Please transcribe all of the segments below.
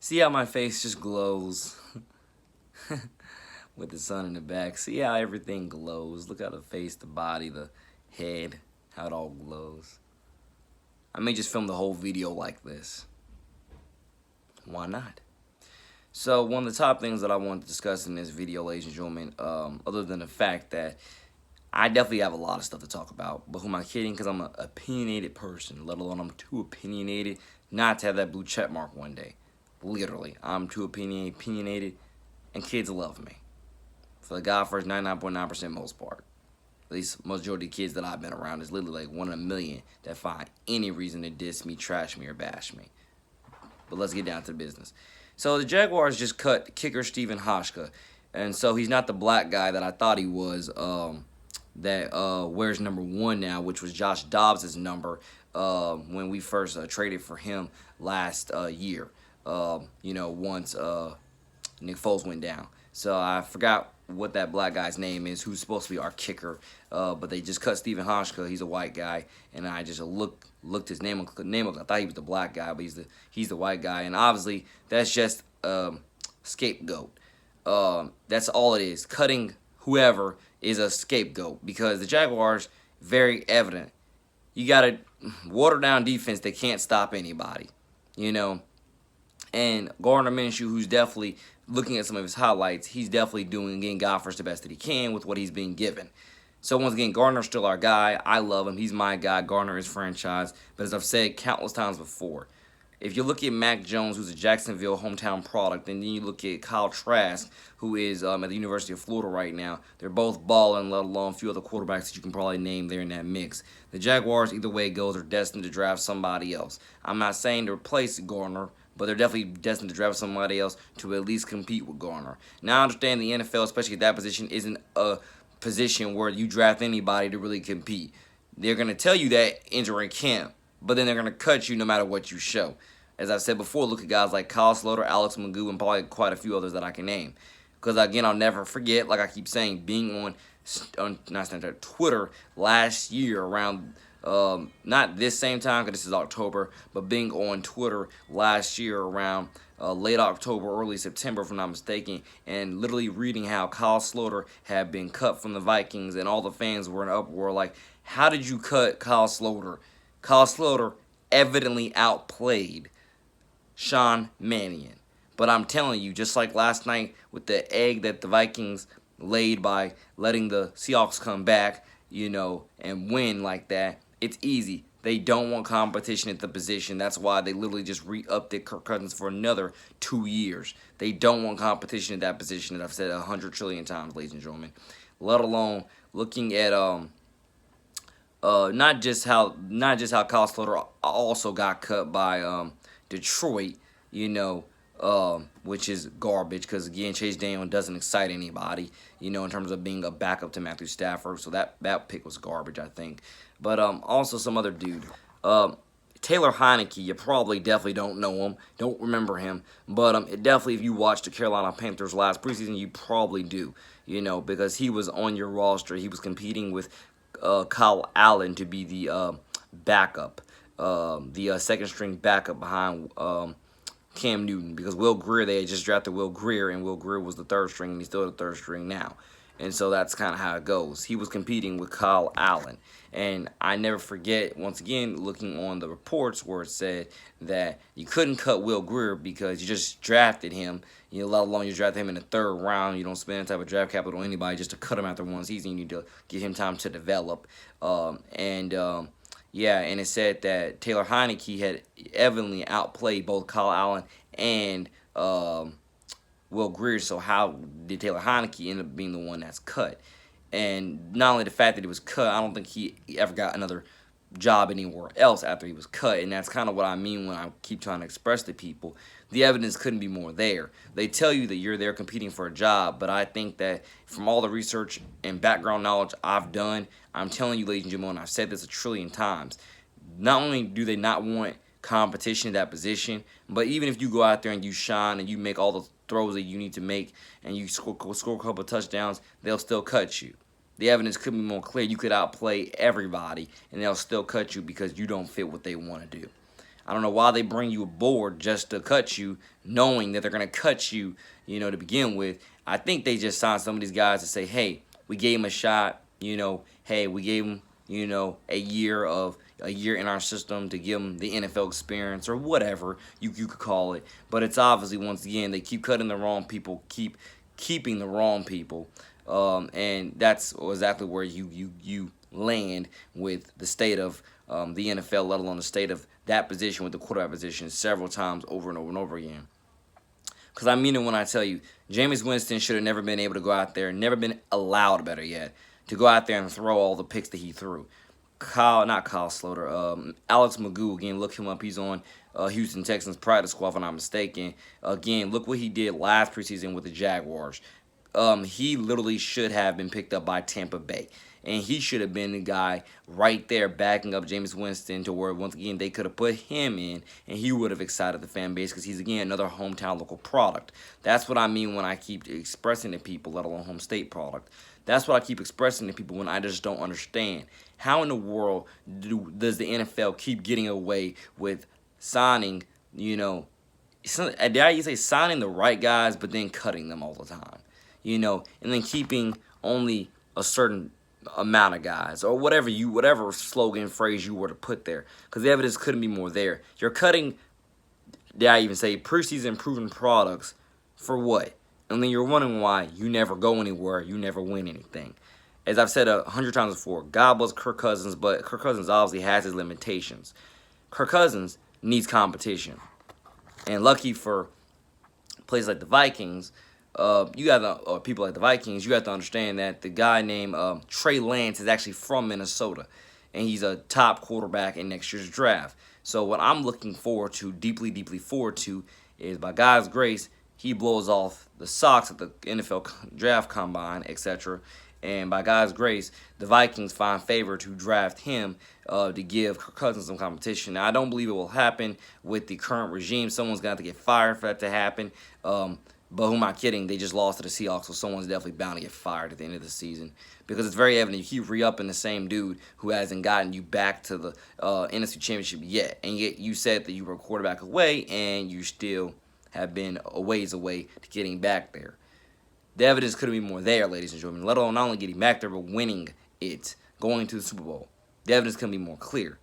See how my face just glows with the sun in the back. See how everything glows. Look how the face, the body, the head, how it all glows. I may just film the whole video like this. Why not? So one of the top things that I want to discuss in this video, ladies and gentlemen, other than the fact that I definitely have a lot of stuff to talk about, but who am I kidding? Because I'm an opinionated person, let alone I'm too opinionated not to have that blue check mark one day. Literally, I'm too opinionated, and kids love me. For the God first 99.9% most part. At least majority of kids that I've been around is literally like 1 in a million that find any reason to diss me, trash me, or bash me. But let's get down to the business. So the Jaguars just cut kicker Stephen Hauschka, and so he's not the black guy that I thought he was. That wears number 1 now, which was Josh Dobbs' number when we first traded for him last year. Once Nick Foles went down. So I forgot what that black guy's name is, who's supposed to be our kicker. But they just cut Stephen Hauschka. He's a white guy, and I just looked his name up. I thought he was the black guy, but he's the white guy, and obviously that's just scapegoat. That's all it is. Cutting whoever is a scapegoat, because the Jaguars, very evident. You got a watered down defense that can't stop anybody, And Gardner Minshew, who's definitely looking at some of his highlights, he's definitely getting God first the best that he can with what he's being given. So once again, Gardner's still our guy. I love him. He's my guy. Gardner is franchise. But as I've said countless times before, if you look at Mac Jones, who's a Jacksonville hometown product, and then you look at Kyle Trask, who is at the University of Florida right now, they're both balling, let alone a few other quarterbacks that you can probably name there in that mix. The Jaguars, either way it goes, are destined to draft somebody else. I'm not saying to replace Gardner, but they're definitely destined to draft somebody else to at least compete with Gardner. Now, I understand the NFL, especially at that position, isn't a position where you draft anybody to really compete. They're going to tell you that entering camp, but then they're going to cut you no matter what you show. As I've said before, look at guys like Kyle Sloter, Alex Magoo, and probably quite a few others that I can name. Because, again, I'll never forget, like I keep saying, being on not Snapchat, Twitter last year around, not this same time because this is October, but being on Twitter last year around late October, early September, if I'm not mistaken, and literally reading how Kyle Sloter had been cut from the Vikings, and all the fans were in uproar like, how did you cut Kyle Sloter? Kyle Sloter evidently outplayed Sean Mannion. But I'm telling you, just like last night with the egg that the Vikings laid by letting the Seahawks come back, and win like that, it's easy. They don't want competition at the position. That's why they literally just re-upped it Kirk Cousins for another 2 years. They don't want competition at that position that I've said 100 trillion times, ladies and gentlemen. Let alone looking at not just how Kyle Sloter also got cut by Detroit, which is garbage because, again, Chase Daniel doesn't excite anybody, in terms of being a backup to Matthew Stafford. So that pick was garbage, I think. But also some other dude. Taylor Heineke, you probably definitely don't know him, don't remember him. But it definitely, if you watched the Carolina Panthers last preseason, you probably do, because he was on your roster. He was competing with Kyle Allen to be the backup, the second-string backup behind Cam Newton, because Will Grier, they had just drafted Will Grier, and Will Grier was the third string, and he's still the third string now. And so that's kind of how it goes. He was competing with Kyle Allen. And I never forget, once again, looking on the reports where it said that you couldn't cut Will Grier because you just drafted him. Let alone you draft him in the 3rd round. You don't spend any type of draft capital on anybody just to cut him after one season. You need to give him time to develop. And it said that Taylor Heineke had evidently outplayed both Kyle Allen and Will Grier. So how did Taylor Heineke end up being the one that's cut? And not only the fact that he was cut, I don't think he ever got another job anywhere else after he was cut. And that's kind of what I mean when I keep trying to express to people. The evidence couldn't be more there. They tell you that you're there competing for a job, but I think that from all the research and background knowledge I've done, I'm telling you, ladies and gentlemen, I've said this a trillion times, not only do they not want competition at that position, but even if you go out there and you shine and you make all the throws that you need to make and you score a couple of touchdowns, they'll still cut you. The evidence could be more clear. You could outplay everybody, and they'll still cut you because you don't fit what they want to do. I don't know why they bring you aboard just to cut you, knowing that they're going to cut you, to begin with. I think they just signed some of these guys to say, hey, we gave him a shot, hey, we gave him, a year in our system to give them the NFL experience or whatever you could call it. But it's obviously, once again, they keep cutting the wrong people, keep keeping the wrong people, and that's exactly where you land with the state of the NFL, let alone the state of that position with the quarterback position several times over and over and over again. Because I mean it when I tell you, Jameis Winston should have never been able to go out there, never been allowed, better yet, to go out there and throw all the picks that he threw. Not Kyle Sloter, Alex Magoo, again, look him up. He's on Houston Texans practice squad, if I'm not mistaken. Again, look what he did last preseason with the Jaguars. He literally should have been picked up by Tampa Bay. And he should have been the guy right there backing up Jameis Winston to where, once again, they could have put him in and he would have excited the fan base because he's, again, another hometown local product. That's what I mean when I keep expressing to people, let alone home state product. That's what I keep expressing to people when I just don't understand. How in the world does the NFL keep getting away with signing, dare I say signing the right guys, but then cutting them all the time, and then keeping only a certain amount of guys or whatever slogan phrase you were to put there, because the evidence couldn't be more there. You're cutting, dare I even say, preseason proven products for what? And then you're wondering why you never go anywhere, you never win anything. As I've said 100 times before, God bless Kirk Cousins, but Kirk Cousins obviously has his limitations. Kirk Cousins needs competition. And lucky for places like the Vikings, or people like the Vikings, you have to understand that the guy named Trey Lance is actually from Minnesota, and he's a top quarterback in next year's draft. So what I'm looking forward to, deeply, deeply forward to, is by God's grace, he blows off the socks at the NFL draft combine, etc. And by God's grace, the Vikings find favor to draft him to give Kirk Cousins some competition. Now, I don't believe it will happen with the current regime. Someone's going to have to get fired for that to happen. But who am I kidding? They just lost to the Seahawks, so someone's definitely bound to get fired at the end of the season. Because it's very evident you keep re-upping the same dude who hasn't gotten you back to the NFC Championship yet. And yet you said that you were a quarterback away, and you still have been a ways away to getting back there. The evidence couldn't be more there, ladies and gentlemen, let alone not only getting back there, but winning it, going to the Super Bowl. The evidence couldn't be more clear.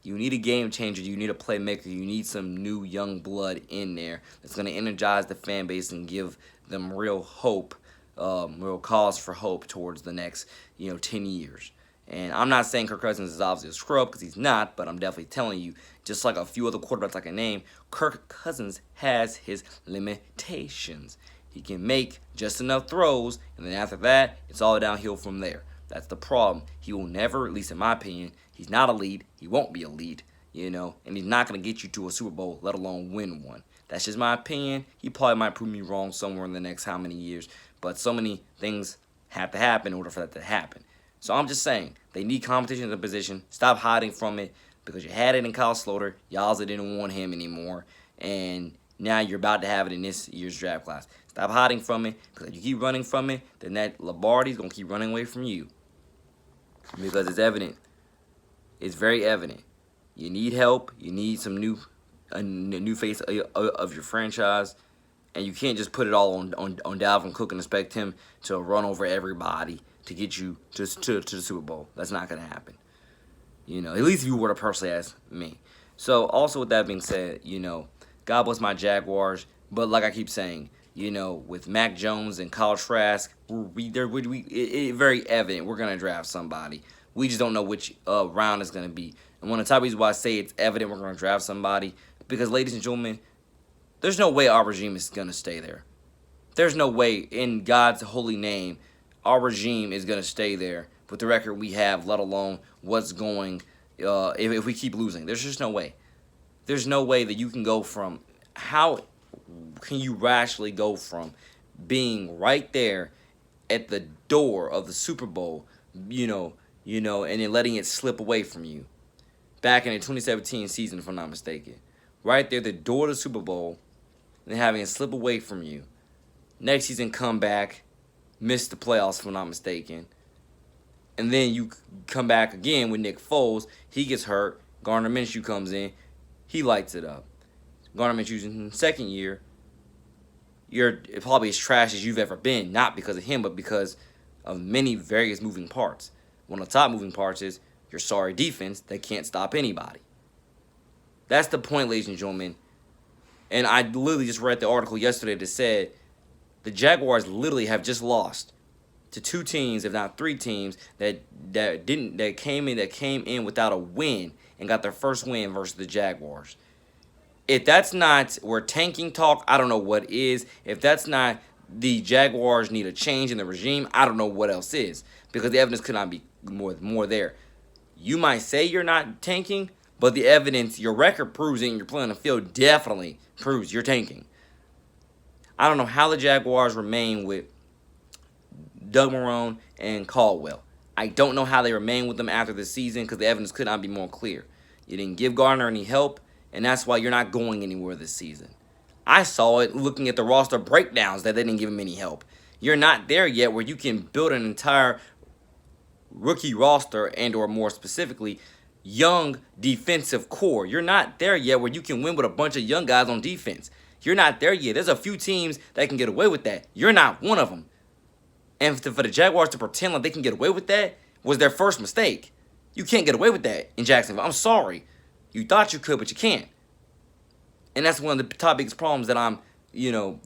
You need a game changer. You need a playmaker. You need some new young blood in there that's going to energize the fan base and give them real hope, real cause for hope towards the next, 10 years. And I'm not saying Kirk Cousins is obviously a scrub, because he's not, but I'm definitely telling you, just like a few other quarterbacks I can name, Kirk Cousins has his limitations. He can make just enough throws, and then after that, it's all downhill from there. That's the problem. He will never, at least in my opinion, he's not elite. He won't be elite, and he's not going to get you to a Super Bowl, let alone win one. That's just my opinion. He probably might prove me wrong somewhere in the next how many years, but so many things have to happen in order for that to happen. So I'm just saying, they need competition in the position. Stop hiding from it, because you had it in Kyle Sloter. Y'all didn't want him anymore, and now you're about to have it in this year's draft class. Stop hiding from it, because if you keep running from it, then that Lombardi's going to keep running away from you. Because it's evident. It's very evident. You need help. You need some a new face of your franchise. And you can't just put it all on Dalvin Cook and expect him to run over everybody to get you to the Super Bowl. That's not going to happen. At least if you were to personally ask me. So, also with that being said, God bless my Jaguars. But like I keep saying, with Mac Jones and Kyle Trask, it's very evident we're going to draft somebody. We just don't know which round it's going to be. And one of the top reasons why I say it's evident we're going to draft somebody, because, ladies and gentlemen, there's no way our regime is going to stay there. There's no way, in God's holy name, our regime is going to stay there with the record we have, let alone what's going, if we keep losing. There's just no way. There's no way that you can go from, how can you rationally go from being right there at the door of the Super Bowl, and then letting it slip away from you? Back in the 2017 season, if I'm not mistaken. Right there, the door of the Super Bowl, and having it slip away from you. Next season, come back, miss the playoffs, if I'm not mistaken. And then you come back again with Nick Foles. He gets hurt. Gardner Minshew comes in. he lights it up. Gardner Minshew's in his second year, you're probably as trash as you've ever been, not because of him, but because of many various moving parts. One of the top moving parts is your sorry defense that can't stop anybody. That's the point, ladies and gentlemen. And I literally just read the article yesterday that said the Jaguars literally have just lost to two teams, if not three teams, that came in without a win and got their first win versus the Jaguars. If that's not where tanking talk, I don't know what is. If that's not the Jaguars need a change in the regime, I don't know what else is, because the evidence could not be more there. You might say you're not tanking, but the evidence, your record proves it, and your play on the field definitely proves you're tanking. I don't know how the Jaguars remain with Doug Marrone and Caldwell. I don't know how they remain with them after the season, because the evidence could not be more clear. You didn't give Gardner any help, and that's why you're not going anywhere this season. I saw it looking at the roster breakdowns that they didn't give him any help. You're not there yet where you can build an entire rookie roster and, or more specifically, young defensive core. You're not there yet where you can win with a bunch of young guys on defense. You're not there yet. There's a few teams that can get away with that. You're not one of them. And for the Jaguars to pretend like they can get away with that was their first mistake. You can't get away with that in Jacksonville. I'm sorry. You thought you could, but you can't. And that's one of the top biggest problems that I'm,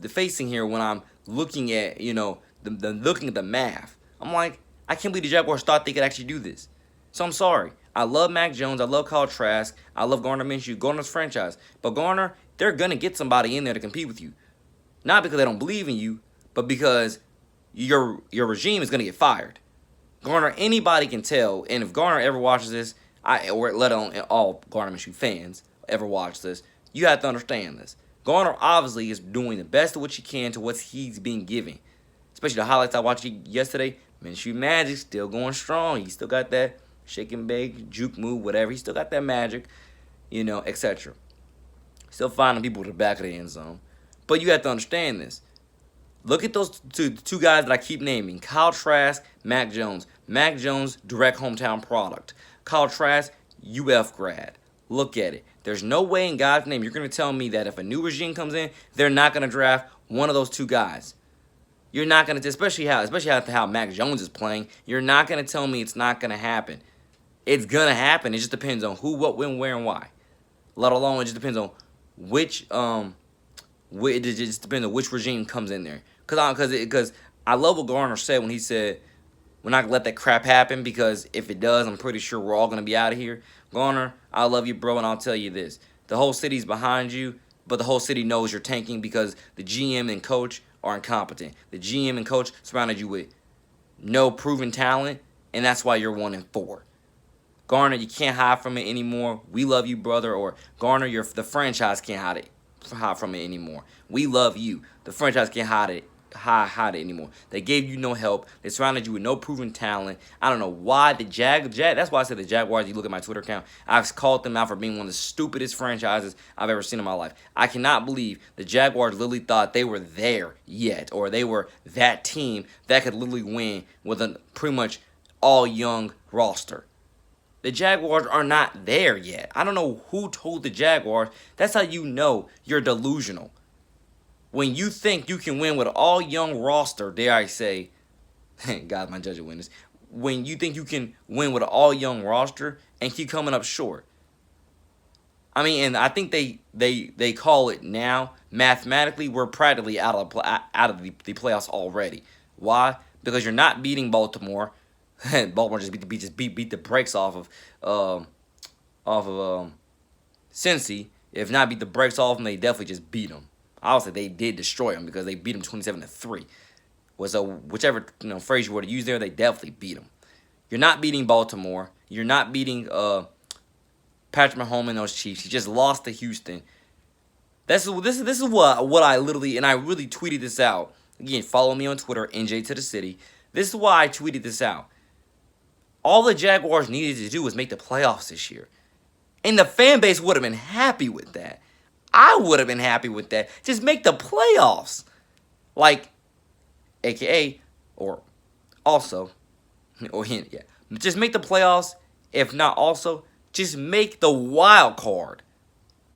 facing here when I'm looking at, looking at the math. I'm like, I can't believe the Jaguars thought they could actually do this. So I'm sorry. I love Mac Jones. I love Kyle Trask. I love Gardner Minshew. Gardner's franchise. But Gardner, they're going to get somebody in there to compete with you. Not because they don't believe in you, but because your regime is going to get fired. Gardner, anybody can tell, and if Gardner ever watches this, or let alone all Gardner Minshew fans ever watch this, you have to understand this. Gardner obviously is doing the best of what he can to what he's being given. Especially the highlights I watched yesterday. Minshew magic still going strong. He still got that shake and bake, juke move, whatever. He still got that magic, etc. Still finding people to the back of the end zone. But you have to understand this. Look at those two guys that I keep naming. Kyle Trask, Mac Jones. Mac Jones, direct hometown product. Kyle Trask, UF grad. Look at it. There's no way in God's name you're going to tell me that if a new regime comes in, they're not going to draft one of those two guys. You're not going to, especially after how Mac Jones is playing, you're not going to tell me it's not going to happen. It's going to happen. It just depends on who, what, when, where, and why. Let alone, it just depends on which regime comes in there. Because I love what Garner said when he said, we're not going to let that crap happen, because if it does, I'm pretty sure we're all going to be out of here. Garner, I love you, bro, and I'll tell you this. The whole city's behind you, but the whole city knows you're tanking because the GM and coach are incompetent. The GM and coach surrounded you with no proven talent, and that's why you're 1-4. Garner, you can't hide from it anymore. We love you, brother. Or Garner, the franchise can't hide from it anymore. We love you. The franchise can't hide it anymore. They gave you no help. They surrounded you with no proven talent. I don't know why the that's why I said the Jaguars. You look at my Twitter account, I've called them out for being one of the stupidest franchises I've ever seen in my life. I cannot believe the Jaguars literally thought they were there yet, or they were that team that could literally win with a pretty much all young roster. The Jaguars are not there yet. I don't know who told the Jaguars. That's how you know you're delusional. When you think you can win with an all-young roster, dare I say, God, my judge of witness, when you think you can win with an all-young roster and keep coming up short. I mean, and I think they call it now, mathematically, we're practically out of the playoffs already. Why? Because you're not beating Baltimore. Baltimore just beat the brakes off of Cincy. If not beat the brakes off them, they definitely just beat them. I would say they did destroy them because they beat them 27-3. So whichever phrase you were to use there, they definitely beat them. You're not beating Baltimore. You're not beating Patrick Mahomes and those Chiefs. You just lost to Houston. This is what I literally, and I really tweeted this out. Again, follow me on Twitter, NJ to the City. This is why I tweeted this out. All the Jaguars needed to do was make the playoffs this year. And the fan base would have been happy with that. I would have been happy with that. Just make the playoffs. Like, AKA, or also, or hint, yeah. Just make the playoffs. If not also, just make the wild card.